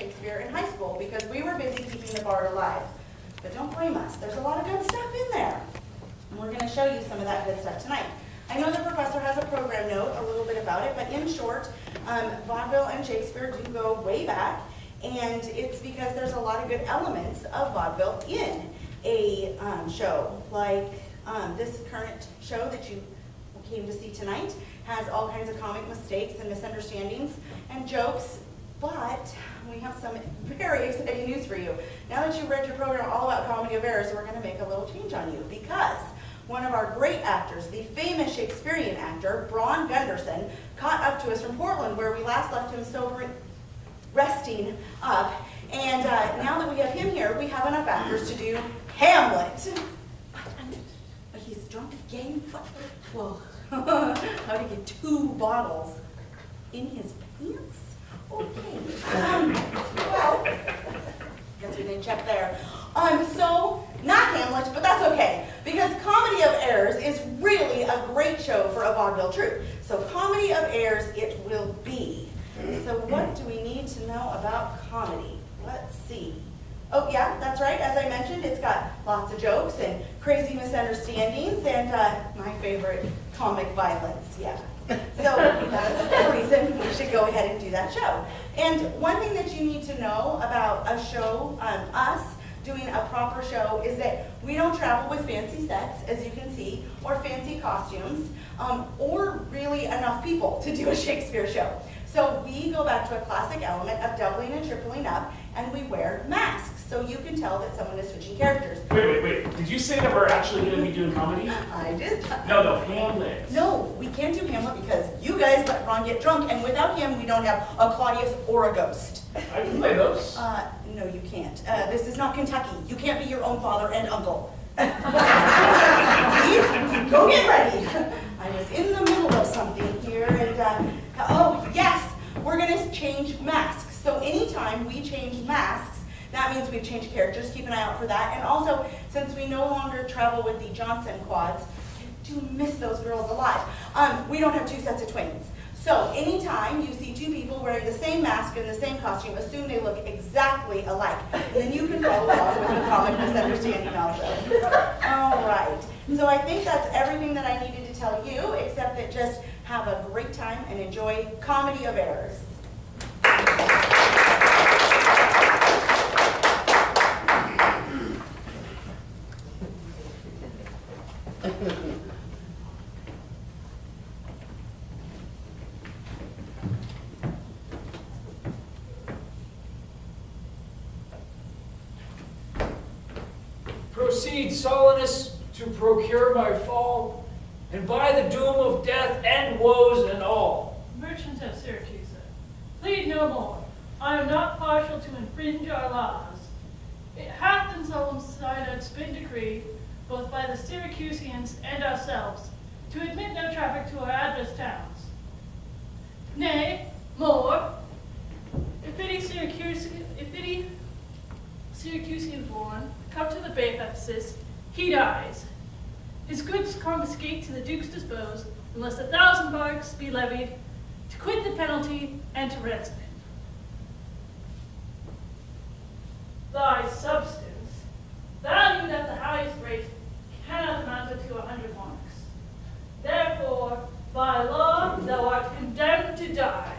Shakespeare in high school because we were busy keeping the Bard alive. But don't blame us, there's a lot of good stuff in there. And we're going to show you some of that good stuff tonight. I know the professor has a program note, a little bit about it, but in short, vaudeville and Shakespeare do go way back, and it's because there's a lot of good elements of vaudeville in a show. Like this current show that you came to see tonight has all kinds of comic mistakes and misunderstandings and jokes, but we have some very exciting news for you. Now that you've read your program all about comedy of errors, we're going to make a little change on you because one of our great actors, the famous Shakespearean actor, Braun Gunderson, caught up to us from Portland where we last left him resting up. And now that we have him here, we have enough actors to do Hamlet. But he's drunk again? Well, how to get 2 bottles in his pants? Okay. Well, guess we didn't check there. So, not Hamlet, but that's okay, because Comedy of Errors is really a great show for a vaudeville troupe. So, Comedy of Errors it will be. So, what do we need to know about comedy? Let's see. Oh, yeah, that's right. As I mentioned, it's got lots of jokes and crazy misunderstandings and my favorite, comic violence. Yeah. So that's the reason we should go ahead and do that show. And one thing that you need to know about a show, us doing a proper show, is that we don't travel with fancy sets, as you can see, or fancy costumes, or really enough people to do a Shakespeare show. So we go back to a classic element of doubling and tripling up, and we wear masks, so you can tell that someone is switching characters. Wait. Did you say that we're actually going to be doing comedy? I did. No, Hamlet. No, we can't do Hamlet because you guys let Ron get drunk, and without him, we don't have a Claudius or a ghost. I can play those. No, you can't. This is not Kentucky. You can't be your own father and uncle. Please, go get ready. I was in the middle of something here, and oh, yes, we're going to change masks. So anytime we change masks, that means we've changed characters. Keep an eye out for that. And also, since we no longer travel with the Johnson quads, I do miss those girls a lot. We don't have 2 sets of twins. So anytime you see 2 people wearing the same mask and the same costume, assume they look exactly alike. And then you can follow along with the comic misunderstanding also. All right. So I think that's everything that I needed to tell you, except that just have a great time and enjoy Comedy of Errors. Proceed, Solanus, to procure my fall, and by the doom of death end woes and all. Merchant of Syracuse, plead no more. I am not partial to infringe our laws. It hath in solemn synod been decreed, both by the Syracusians and ourselves, to admit no traffic to our adverse towns. Nay, more, if any Syracusian born come to the Bay of Ephesus, he dies. His goods confiscate to the Duke's dispose, unless 1,000 marks be levied, to quit the penalty and to ransom him. Thy substance, valued at the highest rate, cannot amount to 100 marks. Therefore, by law, thou art condemned to die.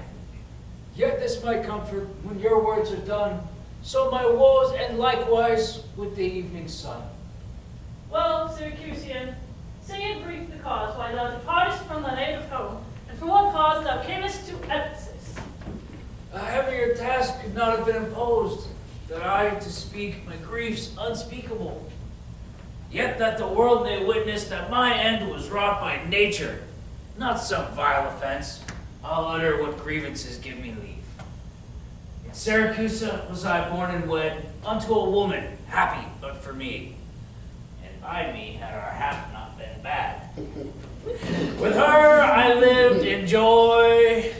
Yet this my comfort, when your words are done, so my woes end likewise with the evening sun. Well, Syracusian, say in brief the cause why thou departest from thy native home, and for what cause thou camest to Ephesus. A heavier task could not have been imposed, that I to speak my griefs unspeakable. Yet that the world may witness that my end was wrought by nature, not some vile offense, I'll utter what grievances give me leave. In Syracusa was I born and wed unto a woman, happy but for me. And by me had our hap not been bad. With her I lived in joy,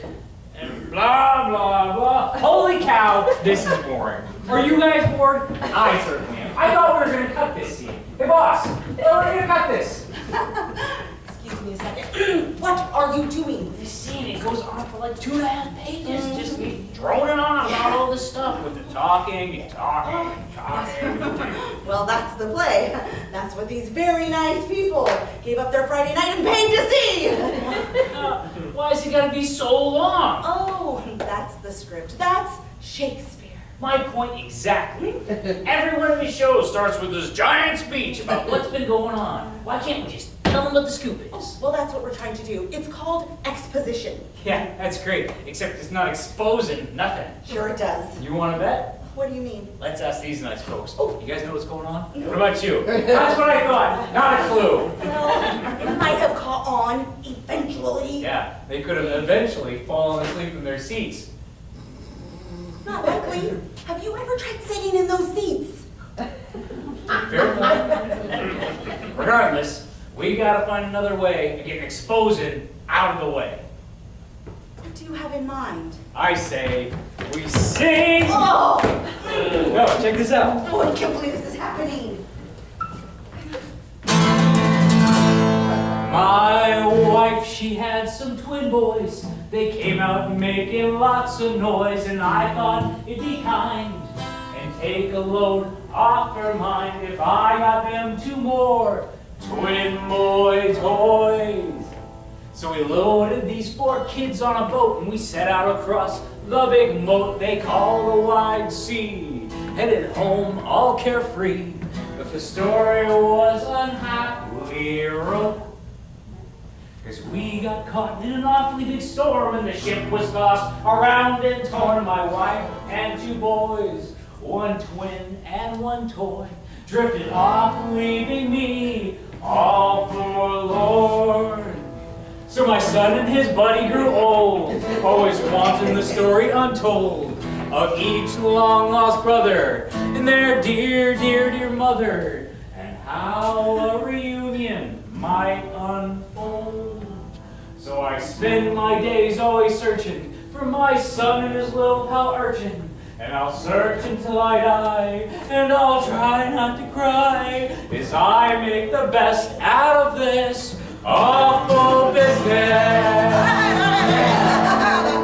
and blah, blah, blah. Holy cow, this is boring. Are you guys bored? I certainly am. I thought we were going to cut this scene. Hey, boss, we're going to cut this. Excuse Excuse me a second. What are you doing? This scene, it goes on for like 2.5 pages, just me droning on about all this stuff with the talking and talking and talking. Well, that's the play. That's what these very nice people gave up their Friday night and paid to see. Why is it gotta be so long? Oh, that's the script. That's Shakespeare. My point exactly. Every one of his shows starts with this giant speech about what's been going on. Why can't we just tell them what the scoop is? Well, that's what we're trying to do. It's called exposition. Yeah, that's great. Except it's not exposing nothing. Sure it does. You want to bet? What do you mean? Let's ask these nice folks. Oh. You guys know what's going on? What about you? That's what I thought. Not a clue. Well, it might have caught on eventually. Yeah, they could have eventually fallen asleep in their seats. Not likely. Have you ever tried sitting in those seats? Fair point. Regardless, we gotta find another way of getting exposing out of the way. What do you have in mind? I say we sing. Oh! No, check this out. Oh, I can't believe this is happening. My wife, she had some twin boys. They came out making lots of noise, and I thought it'd be kind and take a load off her mind if I got them 2 more twin boy toys. So we loaded these 4 kids on a boat, and we set out across the big moat they call the wide sea, headed home all carefree. But the story was unhappily wrote, 'cause we got caught in an awfully big storm and the ship was tossed around and torn. My wife and 2 boys, 1 twin and 1 toy, drifted off, leaving me all forlorn. So my son and his buddy grew old, always wanting the story untold of each long-lost brother and their dear, dear, dear mother, and how a reunion might unfold. So I spend my days always searching for my son and his little pal urchin, and I'll search until I die, and I'll try not to cry as I make the best out of this awful business. That's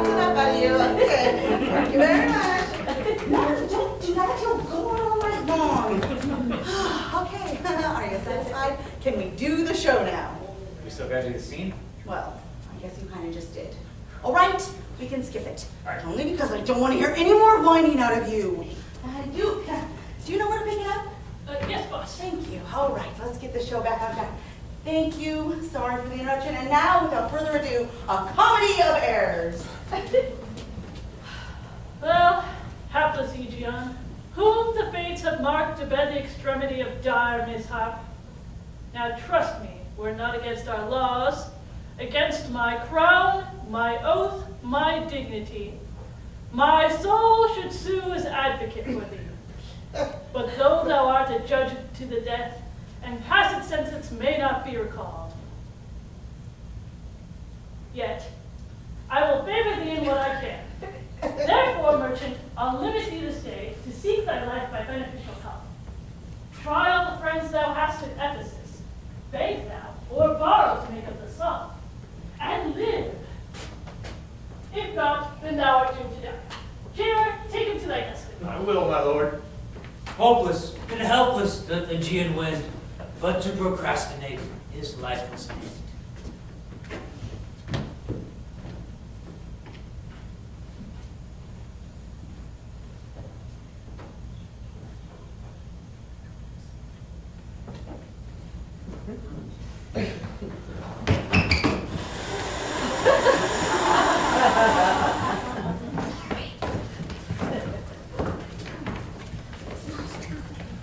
enough out of you. Okay. Thank you very much. No, don't do that. You'll go on all night long. Okay. Are you satisfied? Can we do the show now? We still gotta do the scene? Well, I guess you kind of just did. All right, we can skip it. All right. Only because I don't want to hear any more whining out of you. Duke, do you know where to pick it up? Yes, boss. Thank you. All right, let's get the show back on track. Thank you. Sorry for the interruption. And now, without further ado, a comedy of errors. Well, hapless Aegeon, whom the fates have marked to bear the extremity of dire mishap. Now trust me, we're not against our laws, against my crown, my oath, my dignity. My soul should sue as advocate for thee. But though thou art a judge to the death, and passed sentence may not be recalled, yet I will favor thee in what I can. Therefore, merchant, I'll limit thee this day to seek thy life by beneficial help. Try all the friends thou hast at Ephesus, beg thou, or borrow to make up the sum, and live. If not, then thou art doomed to die. Jailer, take him to thy desk. I will, my lord. Hopeless and helpless doth the Aegean wind, but to procrastinate his lifeless end.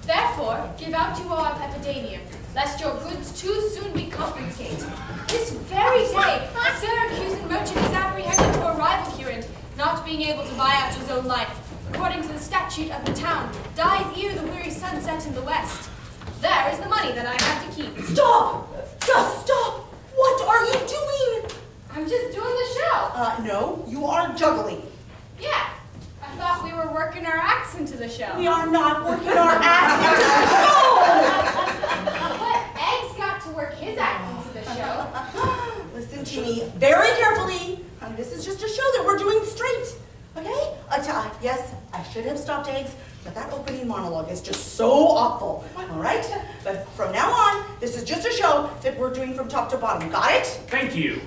Therefore, give out you all of Epidamium, lest your goods too soon be confiscated. This very day, a Syracusan merchant is apprehended for a rival current, not being able to buy out his own life. According to the statute of the town, dies ere the weary sun sets in the west. There is the money that I have to keep. Stop! Just stop! What are you doing? I'm just doing the show. No, you are juggling. Yeah, I thought we were working our acts into the show. We are not working our ass into the show! But Egg's got to work his act into the show. to me very carefully. This is just to show that we're doing straight, okay? Yes, I should have stopped eggs, but that opening monologue is just so awful, all right? But from now on, this is just to show that we're doing from top to bottom. Got it? Thank you.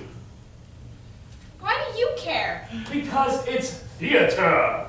Why do you care? Because it's theater.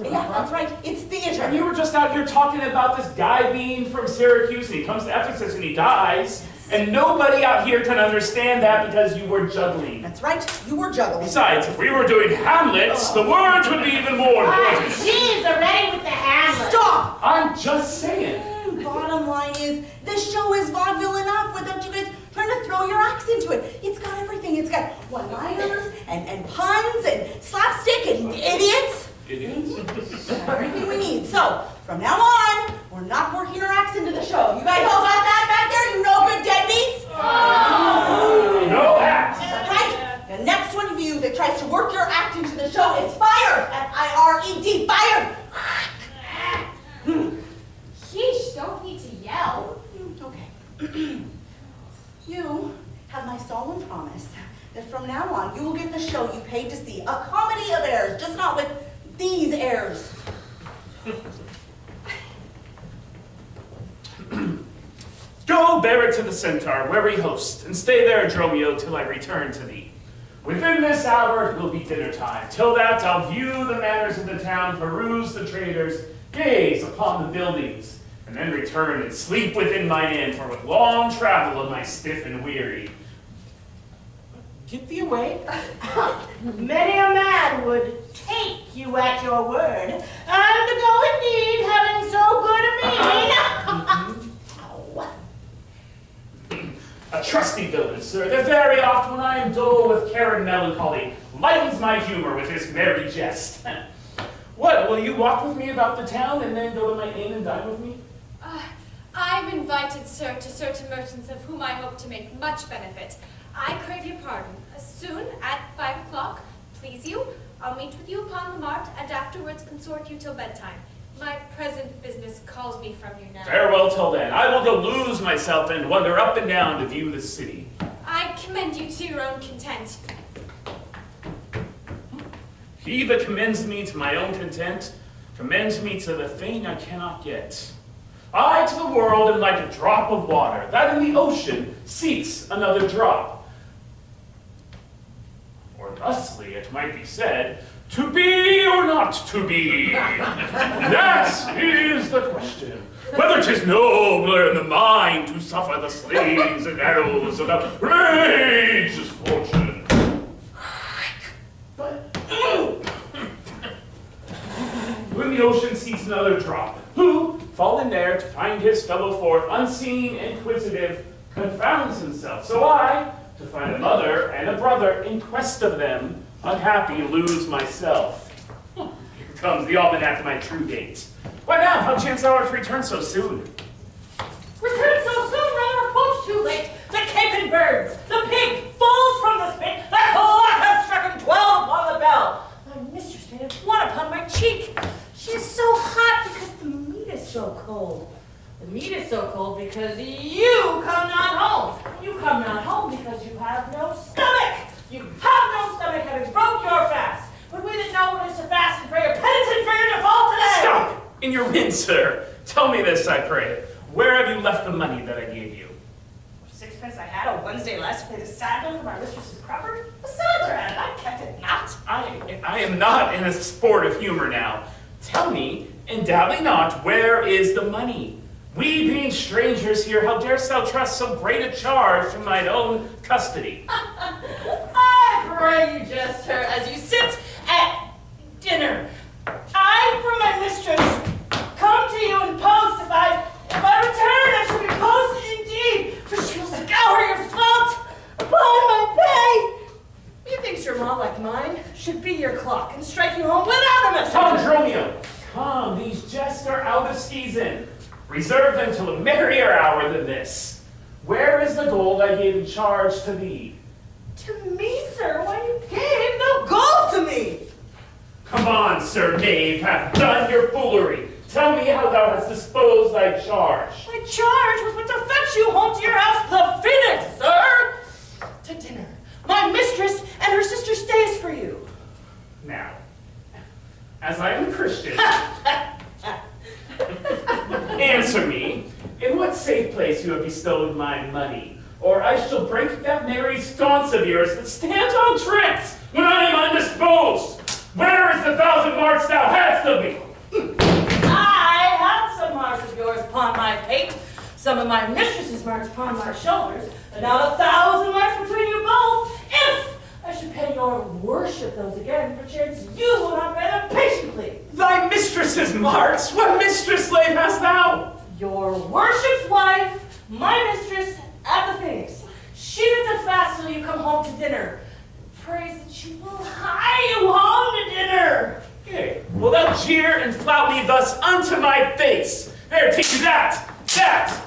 Yeah, that's right. It's theater. And you were just out here talking about this guy being from Syracuse, and he comes to Ephesus and he dies. And nobody out here can understand that because you were juggling. That's right. You were juggling. Besides, if we were doing Hamlet, the words would be even more important. Jeez, already with the Hamlet. Stop! I'm just saying. Bottom line is, this show is vaudeville enough without you guys trying to throw your axe into it. It's got everything. It's got one-liners and puns and slapstick and idiots. Everything we need. So, from now on, we're not working our axe into the show. You guys all got that back there? You no good deadbeats? No axe. Right? The next one of you that tries to work your act into the show is fired. F-I-R-E-D, fired. Yeesh, don't need to yell. Okay. You have my solemn promise that from now on you will get the show you paid to see. A comedy of errors, just not with these airs. Go bear it to the Centaur, where we host, and stay there, Dromio, till I return to thee. Within this hour it will be dinner time. Till that I'll view the manners of the town, peruse the traders, gaze upon the buildings, and then return and sleep within mine inn, for with long travel am I stiff and weary. Get thee away. Many a man would take you at your word, and to go indeed, having so good a mean. A trusty villain, sir, that very oft when I am dull with care and melancholy, lightens my humor with his merry jest. What, will you walk with me about the town and then go to my inn and dine with me? I'm invited, sir, to certain merchants of whom I hope to make much benefit. I crave your pardon. Soon, at 5 o'clock, please you, I'll meet with you upon the mart, and afterwards consort you till bedtime. My present business calls me from you now. Farewell till then. I will go lose myself and wander up and down to view the city. I commend you to your own content. He that commends me to my own content commends me to the thing I cannot get. I to the world am like a drop of water, that in the ocean seeks another drop. Or thusly it might be said, to be or not to be? That is the question. Whether 'tis nobler in the mind to suffer the slings and arrows of outrageous fortune. But when the ocean seeks another drop, who, fallen there to find his fellow forth, unseen, inquisitive, confounds himself. So I, to find a mother and a brother, in quest of them, unhappy, lose myself. Here comes the almanac of my true date. What now? How chance thou art to return so soon? Return so soon, rather approach too late. The capon burns, the pig falls from the spit, the clock has struck 12 upon the bell. My mistress made it one upon my cheek. She is so hot because the meat is so cold. The meat is so cold because you come not home. You come not home because you have no stomach. You have no stomach having broke your fast. But we that know what is to fast and pray are penitent for your default today. Stop! In your wind, sir. Tell me this, I pray. Where have you left the money that I gave you? 6 I had a Wednesday last to pay the saddler for my mistress's crupper. The saddler had it, I kept it not. I am not in a sport of humor now. Tell me, and doubt me not, where is the money? We being strangers here, how darest thou trust so great a charge from thine own custody? I pray you, jester, as you sit at dinner. I, from my mistress, come to you and post. If I return, I shall be posted indeed, for she will scour your fault upon my pay. Methinks your law, like mine, should be your clock and strike you home without a Come, messenger. Dromio! Come, these jests are out of season. Reserve them till a merrier hour than this. Where is the gold I gave in charge to thee? To me, sir, why you gave no gold to me. Come on, sir knave, have done your foolery. Tell me how thou hast disposed thy charge. My charge was but to fetch you home to your house, the Phoenix, sir. To dinner, My mistress and her sister stays for you. Now, as I am a Christian, answer me, in what safe place you have bestowed my money, or I shall break that merry sconce of yours that stands on tricks when I am undisposed. Where is the 1,000 marks thou hadst of me? I had some marks of yours upon my pate, some of my mistress's marks upon my shoulders, and now 1,000 marks between you both. If I should pay your worship those again, perchance you will not bear them patiently. Thy mistress's marks? What mistress slave hast thou? Your worship's wife, my mistress, at the Phoenix. She bids us fast till you come home to dinner. Prays that she will hie you home to dinner. Yea, will thou jeer and flout me thus unto my face? There, take you that!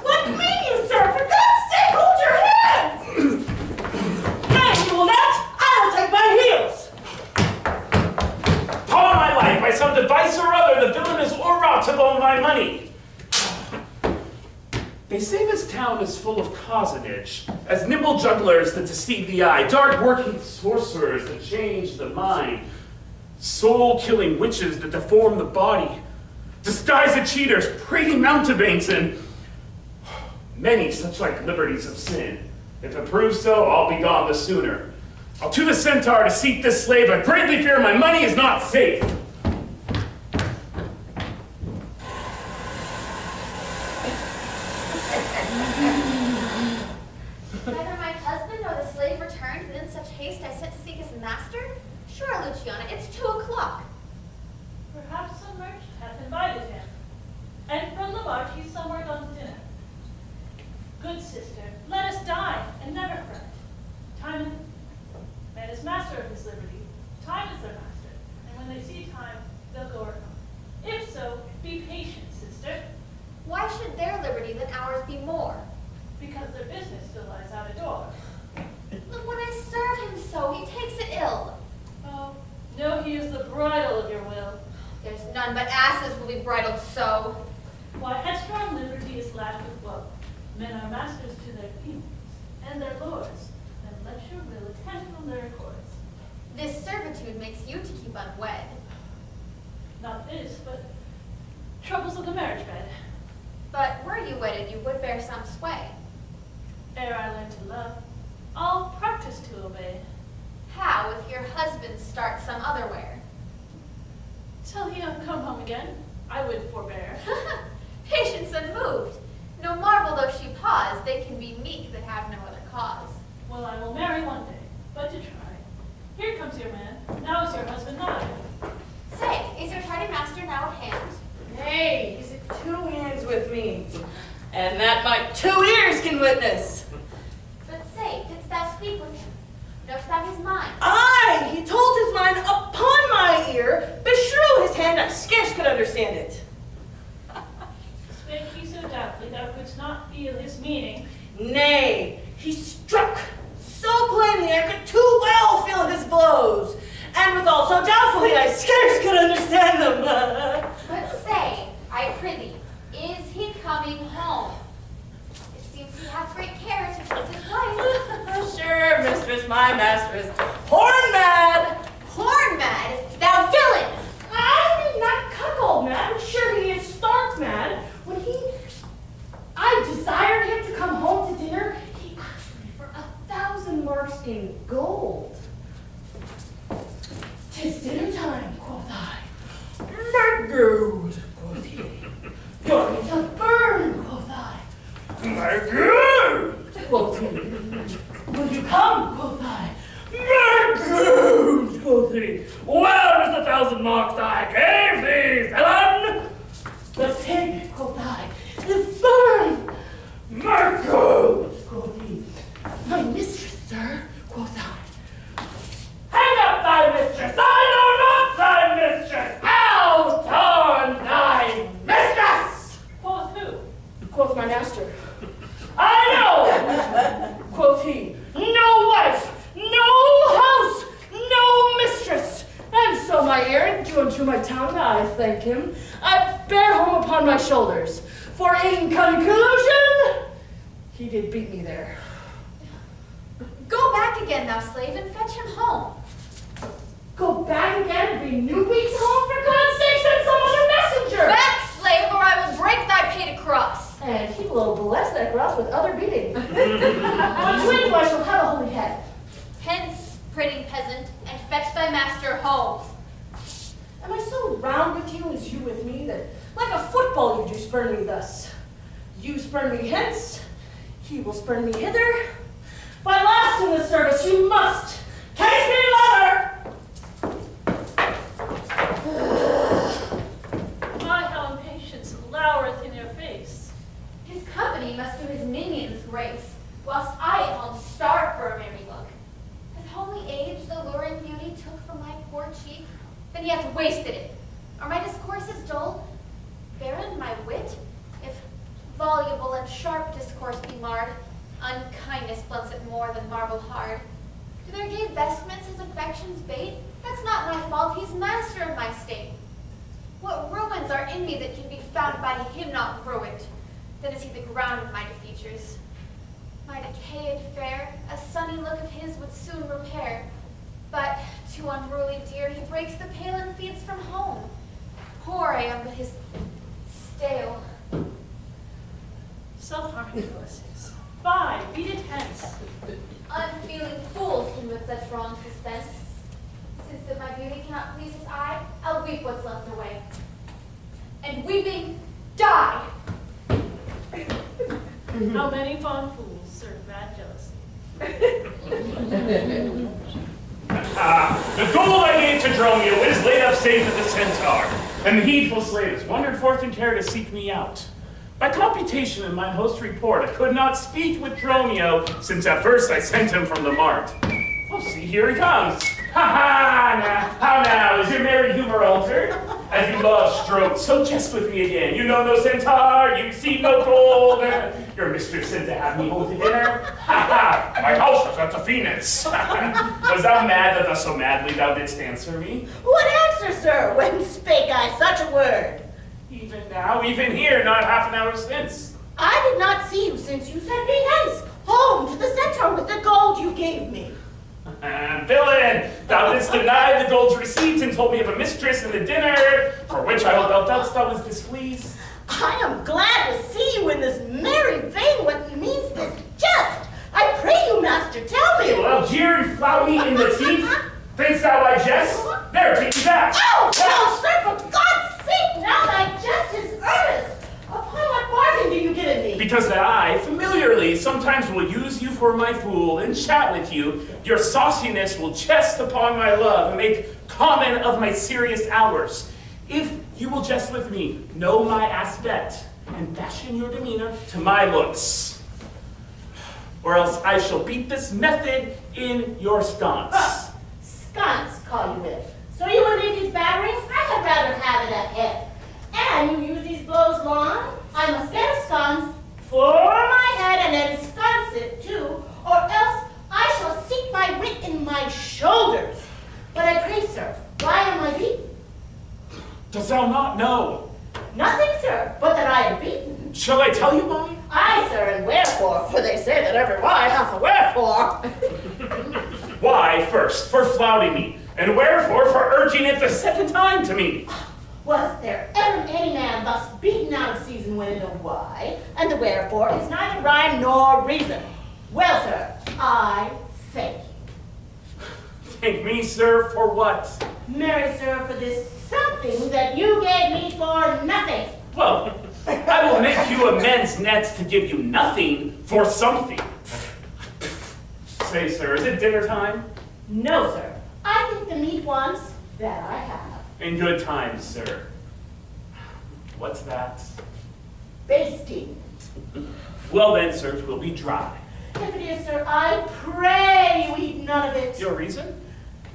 What mean you, sir? For God's sake, hold your hands! Nay, you will not. I will take my heels. Upon my life, by some device or other, the villain is o'erwrought to loan my money. They say this town is full of cozenage, as nimble jugglers that deceive the eye, dark-working sorcerers that change the mind, soul-killing witches that deform the body, disguised cheaters, prating mountebanks, and many such like liberties of sin. If it proves so, I'll be gone the sooner. I'll to the centaur to seek this slave. I greatly fear my money is not safe. Neither my husband nor the slave returned, but in such haste I sent to seek his master? Sure, Luciana, it's 2 o'clock. Perhaps some merchant hath invited him, and from the march he's somewhere gone to dinner. Good sister, let us dine, and never fret. Time man is master of his liberty. Time is their master, and when they see time, they'll go or come. If so, be patient, sister, Why should their liberty than ours be more? because their business still lies out a door. Look, when I serve him so, he takes it ill. Oh, no, he is the bridle of your will. There's none but asses will be bridled so. Why, headstrong liberty is lashed with woe. Men are masters to their kings and their lords, and let your will attend from their accords. This servitude makes you to keep unwed. Not this, but troubles of the marriage bed. But were you wedded, you would bear some sway. Ere I learn to love, I'll practice to obey. How if your husband starts some other where? Till he'll come home again, I would forbear. Patience unmoved. No marvel though she pause, they can be meek that have no other cause. Well, I will marry one day, but to try. Here comes your man, now is your husband nigh. Say, is your tardy master now at hand? Nay, he's at 2 hands with me, and that my 2 ears can witness. But say, didst thou speak with him? Knowst thou his mind? Aye, he told his mind upon my ear, beshrew his hand, I scarce could understand it. Spake he so doubtfully thou couldst not feel his meaning. Nay, he struck so plainly I could too well feel his blows, and withal so doubtfully I scarce could understand them. But say, I prithee, is he coming home? It seems he hath great care to please his wife. Sure, mistress, my master is horn mad. Horn mad, thou villain! I mean not cuckold mad, but sure he is stark mad. When I desired him to come home to dinner, he asked me for 1,000 marks in gold. 'Tis dinner time, quoth I. My gold, quoth he. Going to burn, quoth I. My gold, quoth he. Will you come, quoth I. My gold, quoth he. Where is the 1,000 marks I gave thee, villain? The pig, quoth I, is burned. My gold, quoth he. My mistress, sir, quoth I. Hang up thy mistress! I know not thy mistress! Out on thy mistress! Quoth who? Quoth my master. I know! Quoth he. No wife, no house, no mistress. And so my errand due unto my town, I thank him, I bear home upon my shoulders. For in conclusion, he did beat me there. Go back again, thou slave, and fetch him home. Go back again and bring new weeks home? For God's sake, send some other messenger! Back, slave, or I will break thy pated cross. And he will bless that cross with other beating. But when I shall have a holy head. Hence, pretty peasant, and fetch thy master home. Am I so round with you as you with me, that like a football you do spurn me thus? You spurn me hence, he will spurn me hither. By last in the service you must case me leather! My, how impatience loureth in your face. His company must do his minions grace, whilst I at home starve for a merry look. Hath homely age the luring beauty took from my poor cheek? Then he hath wasted it. Are my discourses dull? Barren my wit? If voluble and sharp discourse be marred, unkindness blunts it more than marble hard. Do their gay vestments his affections bait? That's not my fault, he's master of my state. What ruins are in me that can be found by him not ruined? Then is he the ground of my defeatures. My decayed fair, a sunny look of his would soon repair. But, too unruly dear, he breaks the pale and feeds from home. Poor I am but his stale. Self-harming Ulysses. Fie, beat it hence. Unfeeling fools can with such wrongs dispense. Since that my beauty cannot please his eye, I'll weep what's left away. And weeping, die! How many fond fools serve bad jealousy. The gold I gave to Dromio is laid up safe at the Centaur, and the heedful slaves wandered forth in care to seek me out. By computation in mine host report, I could not speak with Dromio, since at first I sent him from the mart. Oh, see, here he comes. Ha ha! Now, how now? Is your merry humor altered? As you love stroke, so jest with me again. You know no centaur, you receive no gold. Your mistress sent to have me home to dinner. Ha ha! My house was at the Phoenix. Was thou mad that thus so madly thou didst answer me? What answer, sir, when spake I such a word? Even now, even here, not half an hour since. I did not see you since you sent me hence, home to the Centaur with the gold you gave me. Villain, thou didst deny the gold's receipt and told me of a mistress and a dinner, for which I hope thou doubtst thou was displeased. I am glad to see you in this merry vein. What means this jest? I pray you, master, tell me. Well, jeer and flout me in the teeth. Thinkst thou I jest? There, take me back. Oh, no, sir, for God's sake, now thy jest is earnest. Upon what bargain do you get at me? Because that I, familiarly, sometimes will use you for my fool and chat with you, your sauciness will jest upon my love and make comment of my serious hours. If you will jest with me, know my aspect, and fashion your demeanor to my looks. Or else I shall beat this method in your sconce. Sconce, call you it. So you will leave these batterings? I had rather have it at head. And you use these blows long? I must get a sconce for my head and then sconce it too, or else I shall seek my wit in my shoulders. But I pray, sir, why am I beaten? Dost thou not know? Nothing, sir, but that I am beaten. Shall I tell you why? Aye, sir, and wherefore? For they say that every why hath a wherefore. Why, first, for flouting me, and wherefore for urging it the second time to me. Was there ever any man thus beaten out of season when the why and the wherefore is neither rhyme nor reason? Well, sir, I thank you. Thank me, sir, for what? Marry, sir, for this something that you gave me for nothing. Well, I will make you amends next to give you nothing for something. Say, sir, is it dinner time? No, sir. I think the meat wants that I have. In good times, sir. What's that? Basting. Well then, sir, 'twill be dry. If it is, sir, I pray you eat none of it. Your reason?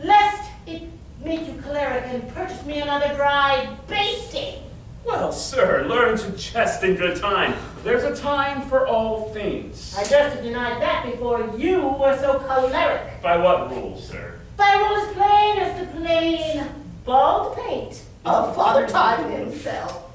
Lest it make you choleric and purchase me another dry basting. Well, sir, learn to jest in good time. There's a time for all things. I just have denied that before you were so choleric. By what rule, sir? By rule as plain as the plain bald pate of Father Time himself.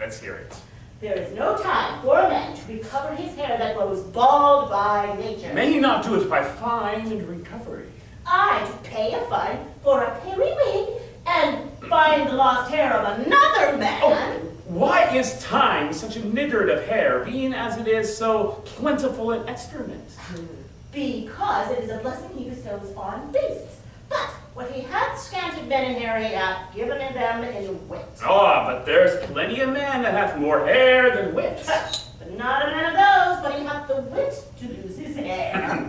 Let's hear it. There is no time for a man to recover his hair that grows bald by nature. May he not do it by fine and recovery? I to pay a fine for a periwig and find the lost hair of another man. Oh, why is time such a niggard of hair, being as it is so plentiful in excrement? Because it is a blessing he bestows on beasts. But what he hath scanted men in hair, he hath given them in wit. Ah, but there's plenty of men that hath more hair than wit. But not a man of those, but he hath the wit to lose his hair.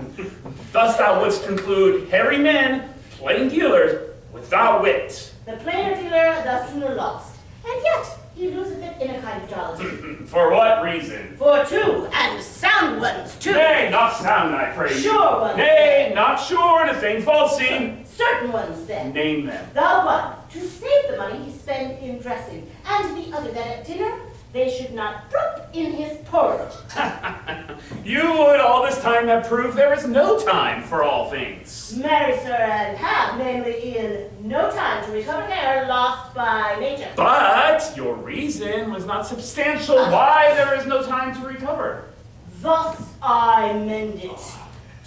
Thus thou wouldst conclude, hairy men, plain dealers, without wit. The plainer dealer the sooner lost, and yet he loseth it in a kind of jollity. For what reason? For two, and sound ones too. Nay, not sound, I pray you. Sure ones. Nay, not sure, and a thing false seen. Certain ones then. Name them. The one, to save the money he spend in dressing, and the other that at dinner they should not drop in his porridge. You would all this time have proved there is no time for all things. Marry, sir, and have, namely, in no time to recover hair lost by nature. But your reason was not substantial why there is no time to recover. Thus I mend it.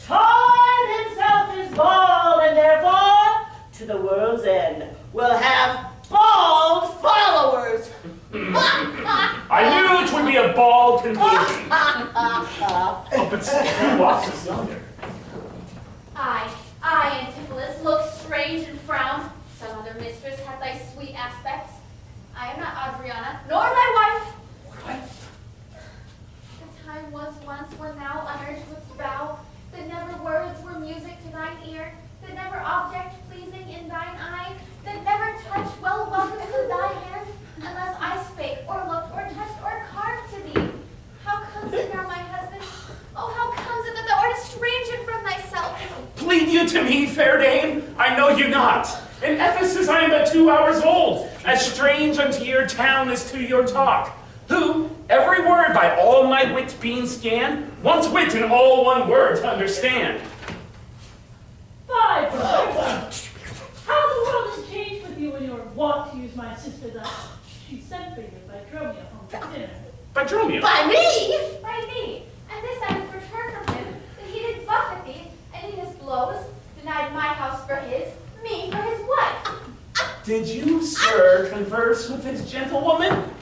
Time himself is bald, and therefore, to the world's end, will have bald followers. I knew it would be a bald conclusion. Oh, but who walks us yonder? I, Antipholus, look strange and frown. Some other mistress hath thy sweet aspects. I am not Adriana, nor thy wife. The time was once when thou unurged wouldst vow that never words were music to thine ear, that never object pleasing in thine eye, that never touch well welcome to thy hand, unless I spake, or looked, or touched, or carved to thee. How comes it now, my husband? Oh, how comes it that thou art estranged from thyself? Plead you to me, fair dame? I know you not. In Ephesus I am but 2 hours old, as strange unto your town as to your talk. Who, every word by all my wit being scanned, wants wit in all one word to understand. By George! How the world has changed with you when you were wont to use my sister thus. She sent for you by Dromio home for dinner. By Dromio. By me? By thee, and this I would return from him, that he did buffet thee, and in his blows denied my house for his, me for his wife. Did you, sir, converse with this gentlewoman?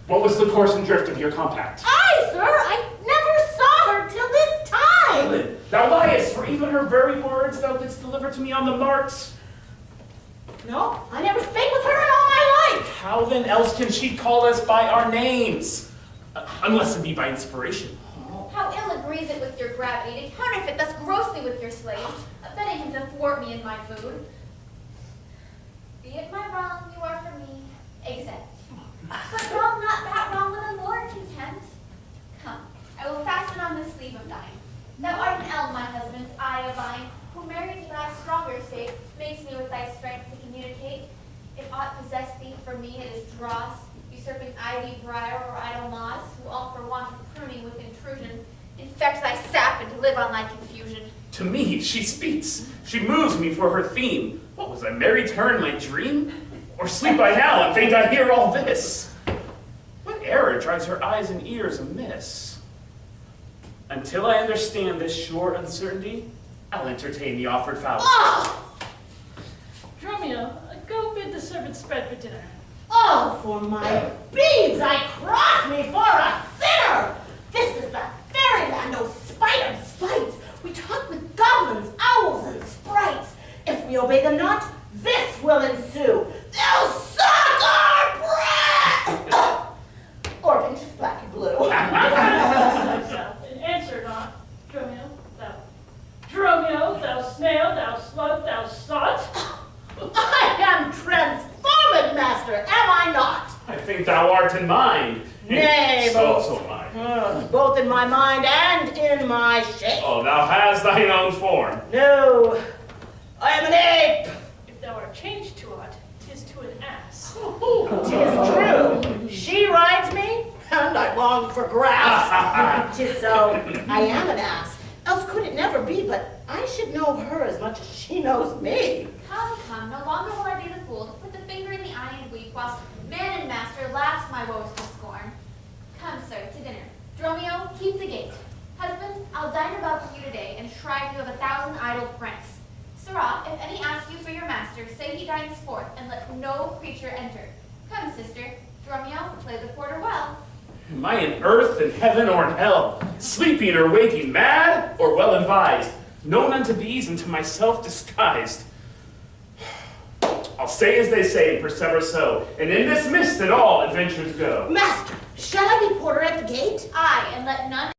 What was the course and drift of your compact? I, sir, I never saw her till this time. Thou liest, for even her very words thou didst deliver to me on the marks. No, I never spake with her in all my life. How then else can she call us by our names? Unless it be by inspiration. How ill agrees it with your gravity to counterfeit thus grossly with your slave, abetting him to thwart me in my food. Be it my wrong, you are for me exempt. But wrong not that wrong with a more contempt. Come, I will fasten on this sleeve of thine. Thou art an elm, my husband, I a vine, who married to thy stronger state, makes me with thy strength to communicate. If aught possess thee, for me it is dross, usurping ivy, briar, or idle moss, who all for want of pruning with intrusion, infect thy sap and live on thy confusion. To me she speaks. She moves me for her theme. What, was I married to her in my dream? Or sleep I now and think I hear all this? What error drives her eyes and ears amiss? Until I understand this sure uncertainty, I'll entertain the offered fowl. Oh, Dromio, go bid the servants spread for dinner. oh, for my beads, I cross me for a sinner. This is the fairyland, no spider spites. We talk with goblins, owls, and sprites. If we obey them not, this will ensue. They'll suck our breath! Or pinch us black and blue. Thyself, and answer not, Dromio, thou snail, thou slug, thou sot. I am transformed, master, am I not? I think thou art in mind. Nay, so am I. Both in my mind and in my shape. Oh, thou hast thine own form. No, I am an ape. If thou art changed to aught, 'tis to an ass. 'Tis true. She rides me, and I long for grass. 'Tis so, I am an ass. Else could it never be, but I should know her as much as she knows me. Come, no longer will I be the fool to put the finger in the eye and weep, whilst man and master laughs my woes to scorn. keep the gate. Husband, I'll dine above with you today and shrive you of 1,000 idle pranks. Sirrah, if any ask you for your master, say he dines forth, and let no creature enter. Come, sister, Dromio, play the porter well. Am I in earth, in heaven, or in hell? Sleeping or waking, mad or well advised? Known unto these and to myself disguised. I'll say as they say and persever so, and in this mist that all adventures go. Master, shall I be porter at the gate? Aye, and let none